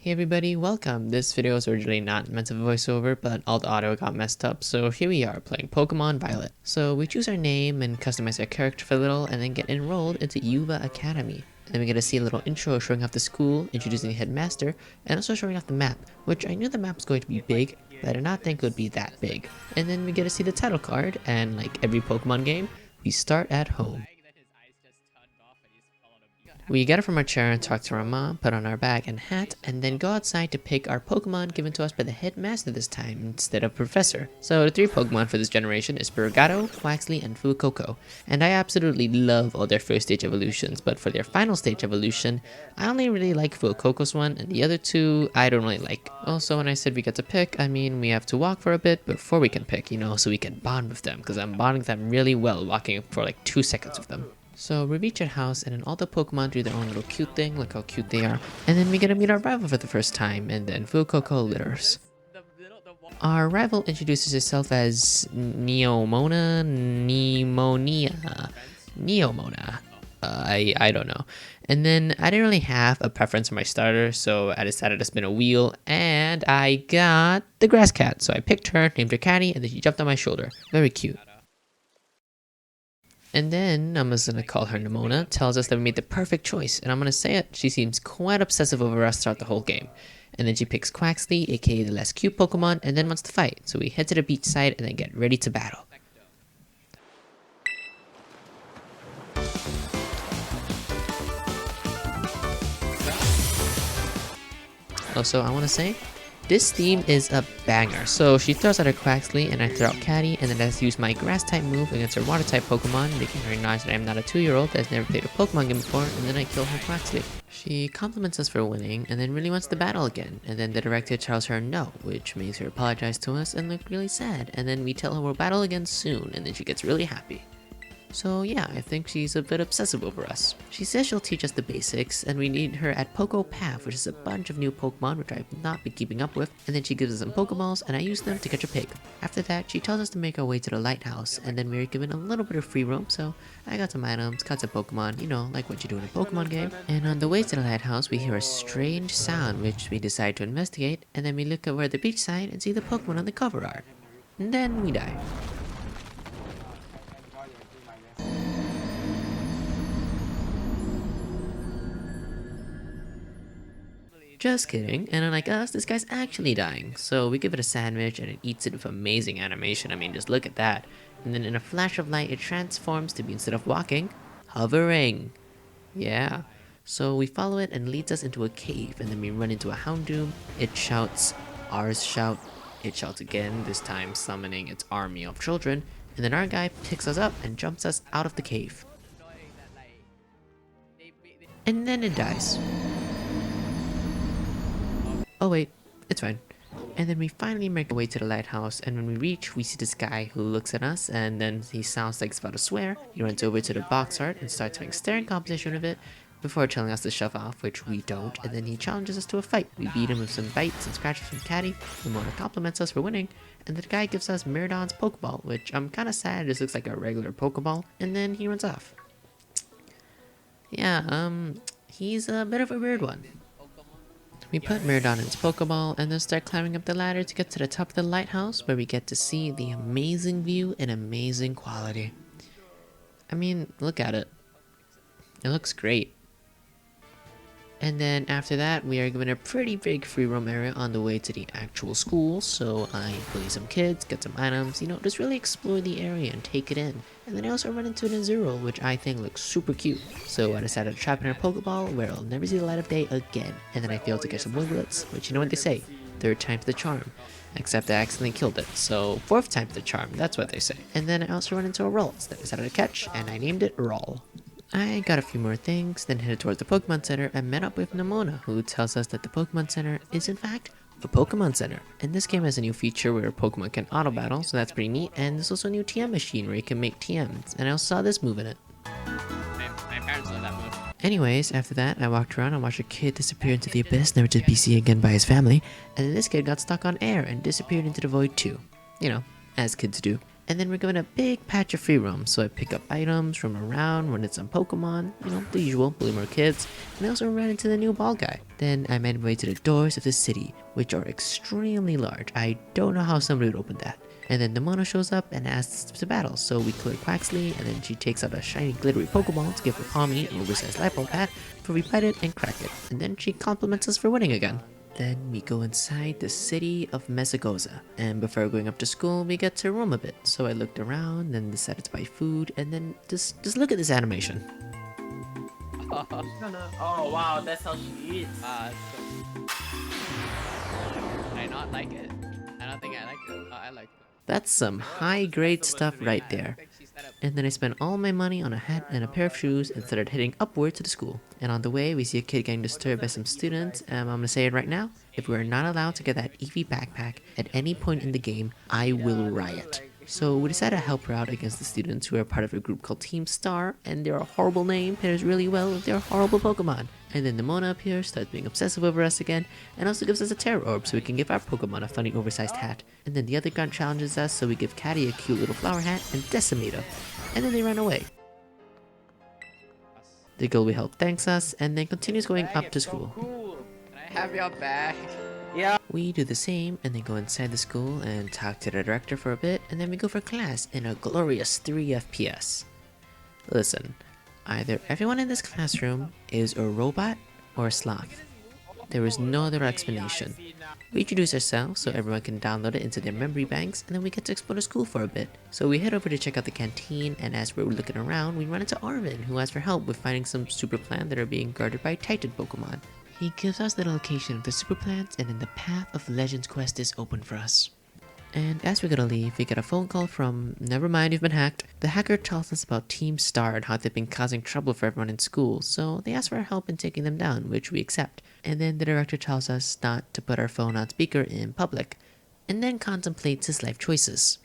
Hey everybody, welcome! This video was originally not meant to be voiceover, but all the audio got messed up, so here we are playing Pokemon Violet. So we choose our name and customize our character for a little, and then get enrolled into Yuva Academy. And then we get to see a little intro showing off the school, introducing the headmaster, and also showing off the map, which I knew the map was going to be big, but I did not think it would be that big. And then we get to see the title card, and like every Pokemon game, we start at home. We get it from our chair and talk to our mom, put on our bag and hat, and then go outside to pick our Pokemon given to us by the headmaster this time instead of professor. So the three Pokemon for this generation is Spirigato, Quaxly, and Fuecoco. And I absolutely love all their first stage evolutions, but for their final stage evolution, I only really like Fuecoco's one, and the other two I don't really like. Also, when I said we get to pick, I mean we have to walk for a bit before we can pick, so we can bond with them, because I'm bonding them really well walking for like 2 seconds with them. So we reach our house, and then all the Pokemon do their own little cute thing, look how cute they are. And then we get to meet our rival for the first time, and then Fuecoco litters. Our rival introduces herself as Neomona. I don't know. And then I didn't really have a preference for my starter, so I decided to spin a wheel, and I got the grass cat. So I picked her, named her Catty, and then she jumped on my shoulder. Very cute. And then, I'm just gonna call her Nemona, tells us that we made the perfect choice, and I'm gonna say it, she seems quite obsessive over us throughout the whole game. And then she picks Quaxly, aka the less cute Pokemon, and then wants to fight, so we head to the beach side and then get ready to battle. Also, I wanna say, this theme is a banger. So she throws out her Quaxly and I throw out Catty, and then I use my grass type move against her water type Pokemon, making her acknowledge that I am not a 2-year-old that has never played a Pokemon game before, and then I kill her Quaxly. She compliments us for winning and then really wants to battle again, and then the director tells her no, which makes her apologize to us and look really sad, and then we tell her we'll battle again soon, and then she gets really happy. So yeah, I think she's a bit obsessive over us. She says she'll teach us the basics, and we need her at Poco Path, which is a bunch of new Pokemon which I've not been keeping up with, and then she gives us some Pokeballs, and I use them to catch a pig. After that, she tells us to make our way to the lighthouse, and then we are given a little bit of free roam, so I got some items, caught some Pokemon, like what you do in a Pokemon game. And on the way to the lighthouse, we hear a strange sound, which we decide to investigate, and then we look over at the beach side and see the Pokemon on the cover art. And then we die. Just kidding, and unlike us, this guy's actually dying. So we give it a sandwich and it eats it with amazing animation. I mean, just look at that. And then in a flash of light, it transforms to be, instead of walking, hovering. Yeah. So we follow it and leads us into a cave, and then we run into a Houndoom. It shouts, ours shout, it shouts again, this time summoning its army of children. And then our guy picks us up and jumps us out of the cave. And then it dies. Oh wait, it's fine. And then we finally make our way to the lighthouse, and when we reach, we see this guy who looks at us, and then he sounds like he's about to swear. He runs over to the box art and starts having a staring competition with it before telling us to shove off, which we don't, and then he challenges us to a fight. We beat him with some bites and scratches from Catty. Nemona compliments us for winning, and the guy gives us Miraidon's Pokeball, which I'm kinda sad, it just looks like a regular Pokeball, and then he runs off. Yeah, he's a bit of a weird one. We put Miraidon in its Pokeball and then start climbing up the ladder to get to the top of the lighthouse, where we get to see the amazing view and amazing quality. I mean, look at it. It looks great. And then after that, we are given a pretty big free roam area on the way to the actual school, so I play some kids, get some items, just really explore the area and take it in. And then I also run into an Azurill, which I think looks super cute. So I decided to trap it in a Pokeball where it'll never see the light of day again. And then I failed to catch some Winglets, which you know what they say, 3rd time's the charm. Except I accidentally killed it, so 4th time's the charm, that's what they say. And then I also run into a Ralts that I decided to catch, and I named it Roll. I got a few more things, then headed towards the Pokemon Center and met up with Nemona, who tells us that the Pokemon Center is in fact a Pokemon Center. And this game has a new feature where Pokemon can auto battle, so that's pretty neat, and there's also a new TM machine where you can make TMs, and I also saw this move in it. My parents love that move. Anyways, after that, I walked around and watched a kid disappear into the abyss, never to be seen again by his family, and then this kid got stuck on air and disappeared into the void too. As kids do. And then we're given a big patch of free roam, so I pick up items from around, run into some Pokemon, you know, the usual, bully more kids, and I also ran into the new ball guy. Then I made my way to the doors of the city, which are extremely large. I don't know how somebody would open that. And then Nemona shows up and asks to battle, so we clear Quaxley, and then she takes out a shiny glittery Pokeball to give her Palmy an oversized Lipo hat, before we bite it and crack it, and then she compliments us for winning again. Then we go inside the city of Mesagoza, and before going up to school, we get to roam a bit. So I looked around, then decided to buy food, and then just look at this animation. Oh wow, that's how she eats. I not like it. I don't think I like it. I like it. That's some high-grade stuff right there. And then I spent all my money on a hat and a pair of shoes and started heading upward to the school. And on the way, we see a kid getting disturbed by some students, and I'm gonna say it right now, if we are not allowed to get that Eevee backpack at any point in the game, I will riot. So we decided to help her out against the students who are part of a group called Team Star, and their horrible name pairs really well with their horrible Pokemon. And then Nemona appears, starts being obsessive over us again, and also gives us a Terror Orb so we can give our Pokemon a funny oversized hat. And then the other guy challenges us, so we give Caddy a cute little flower hat and decimate her. And then they run away. The girl we help thanks us, and then continues going up to school. Can I have your bag? Yeah. We do the same, and then go inside the school and talk to the director for a bit, and then we go for class in a glorious 3 FPS. Listen, either everyone in this classroom is a robot or a sloth. There is no other explanation. We introduce ourselves so everyone can download it into their memory banks, and then we get to explore the school for a bit. So we head over to check out the canteen, and as we're looking around, we run into Arvin, who asks for help with finding some super plant that are being guarded by Titan Pokemon. He gives us the location of the super plants, and then the path of Legends quest is open for us. And as we're gonna leave, we get a phone call from, never mind, you've been hacked. The hacker tells us about Team Star and how they've been causing trouble for everyone in school, so they ask for our help in taking them down, which we accept. And then the director tells us not to put our phone on speaker in public, and then contemplates his life choices.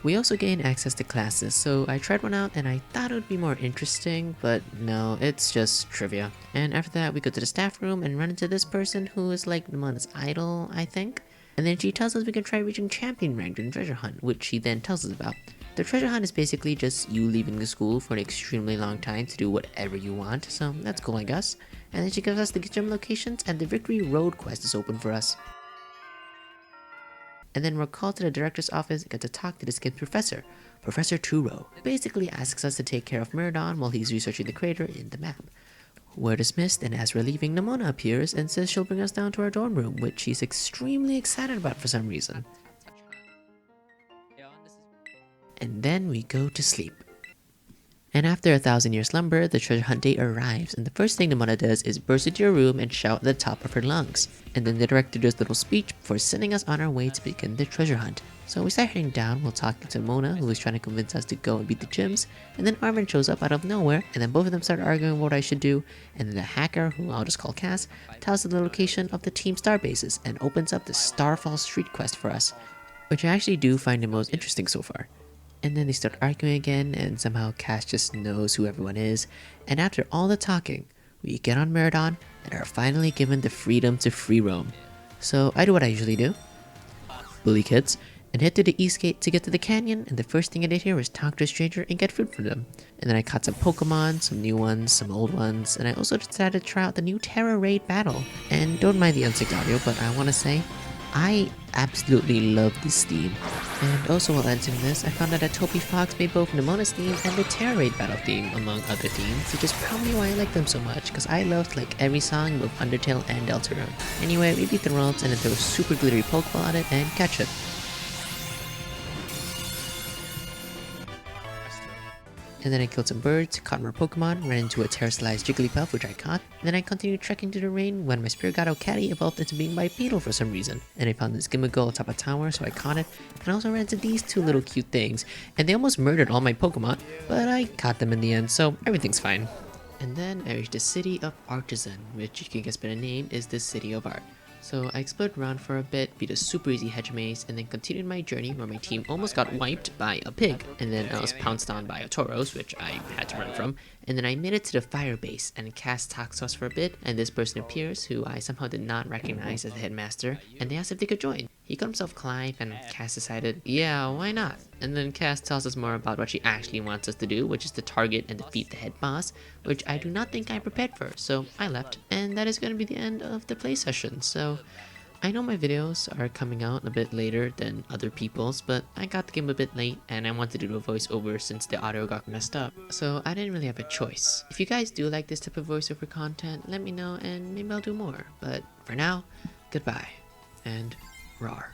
We also gain access to classes, so I tried one out and I thought it would be more interesting, but no, it's just trivia. And after that, we go to the staff room and run into this person who is like Nemona's idol, I think. And then she tells us we can try reaching champion rank during treasure hunt, which she then tells us about. The treasure hunt is basically just you leaving the school for an extremely long time to do whatever you want, so that's cool I guess. And then she gives us the gym locations, and the Victory Road quest is open for us. And then we're called to the director's office and get to talk to this kid's professor, Professor Turo, who basically asks us to take care of Miraidon while he's researching the crater in the map. We're dismissed, and as we're leaving, Nemona appears and says she'll bring us down to our dorm room, which she's extremely excited about for some reason. And then we go to sleep. And after a 1,000-year slumber, the treasure hunt day arrives, and the first thing Nemona does is burst into your room and shout at the top of her lungs. And then the director does a little speech before sending us on our way to begin the treasure hunt. So we start heading down while talking to Mona, who is trying to convince us to go and beat the gyms, and then Armin shows up out of nowhere, and then both of them start arguing what I should do, and then the hacker, who I'll just call Cass, tells us the location of the Team Star bases and opens up the Starfall Street quest for us, which I actually do find the most interesting so far. And then they start arguing again, and somehow Cass just knows who everyone is, and after all the talking, we get on Miraidon and are finally given the freedom to free roam. So I do what I usually do, bully kids, and head to the east gate to get to the canyon, and the first thing I did here was talk to a stranger and get food from them. And then I caught some Pokemon, some new ones, some old ones, and I also decided to try out the new Terra Raid battle. And don't mind the unsynced audio, but I want to say, I absolutely love this theme. And also while editing this, I found out that Toby Fox made both Nemona's theme and the Terra Raid battle theme, among other themes, which is probably why I like them so much, because I loved like every song in both Undertale and Deltarune. Anyway, we beat the worlds, and then there was super glittery Pokeball on it, and catch it. And then I killed some birds, caught more Pokemon, ran into a terrestrialized Jigglypuff which I caught, and then I continued trekking to the rain when my Spirigato Caddy evolved into being bipedal for some reason. And I found this Gimmighoul atop a tower, so I caught it, and I also ran into these two little cute things, and they almost murdered all my Pokemon, but I caught them in the end, so everything's fine. And then I reached the City of Artisan, which you can guess by the name is the City of Art. So I explored around for a bit, beat a super easy hedge maze, and then continued my journey where my team almost got wiped by a pig, and then I was pounced on by a Tauros, which I had to run from, and then I made it to the fire base, and Cass talks to us for a bit, and this person appears, who I somehow did not recognize as the headmaster, and they asked if they could join. He called himself Clive, and Cass decided, yeah, why not? And then Cass tells us more about what she actually wants us to do, which is to target and defeat the head boss, which I do not think I'm prepared for, so I left. And that is going to be the end of the play session, so I know my videos are coming out a bit later than other people's, but I got the game a bit late and I wanted to do a voiceover since the audio got messed up, so I didn't really have a choice. If you guys do like this type of voiceover content, let me know and maybe I'll do more. But for now, goodbye and rawr.